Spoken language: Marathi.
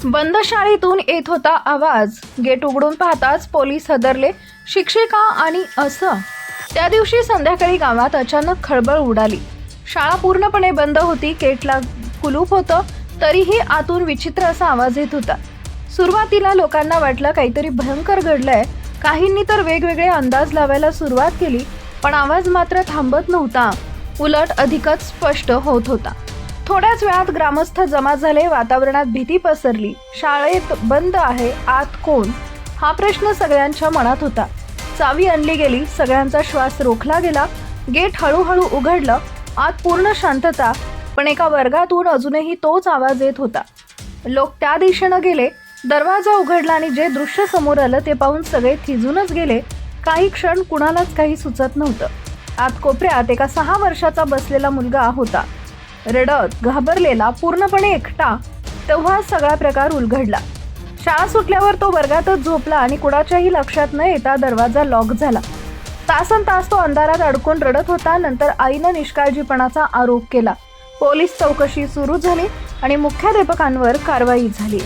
बंद शाळेतून येत होता आवाज. गेट उघडून पाहताच पोलीस हादरले. शिक्षिका आणि असं त्या दिवशी संध्याकाळी गावात अचानक खळबळ उडाली. शाळा पूर्णपणे बंद होती. गेटला कुलूप होतं, तरीही आतून विचित्र असा आवाज येत होता. सुरुवातीला लोकांना वाटलं काहीतरी भयंकर घडलंय. काहींनी तर वेगवेगळे अंदाज लावायला सुरुवात केली, पण आवाज मात्र थांबत नव्हता. उलट अधिकच स्पष्ट होत होता. थोड्याच वेळात ग्रामस्थ जमा झाले. वातावरणात भीती पसरली. शाळेत बंद आहे, आत कोण? हा प्रश्न सगळ्यांच्या मनात होता. चावी आणली गेली. सगळ्यांचा श्वास रोखला गेला. गेट हळूहळू उघडलं. आत पूर्ण शांतता, पण एका वर्गातून अजूनही तोच आवाज येत होता. लोक त्या दिशेनं गेले. दरवाजा उघडला आणि जे दृश्य समोर आलं ते पाहून सगळे थिजूनच गेले. काही क्षण कुणालाच काही सुचत नव्हतं. आत कोपऱ्यात एका 6 वर्षाचा बसलेला मुलगा होता, रडत, घाबरलेला, पूर्णपणे एकटा. तेव्हा सगळा प्रकार उलगडला. शाळा सुटल्यावर तो वर्गातच झोपला आणि कुणाच्याही लक्षात न येता दरवाजा लॉक झाला. तासनतास तो अंधारात अडकून रडत होता. नंतर आईनं निष्काळजीपणाचा आरोप केला. पोलीस चौकशी सुरू झाली आणि मुख्याध्यापकांवर कारवाई झाली.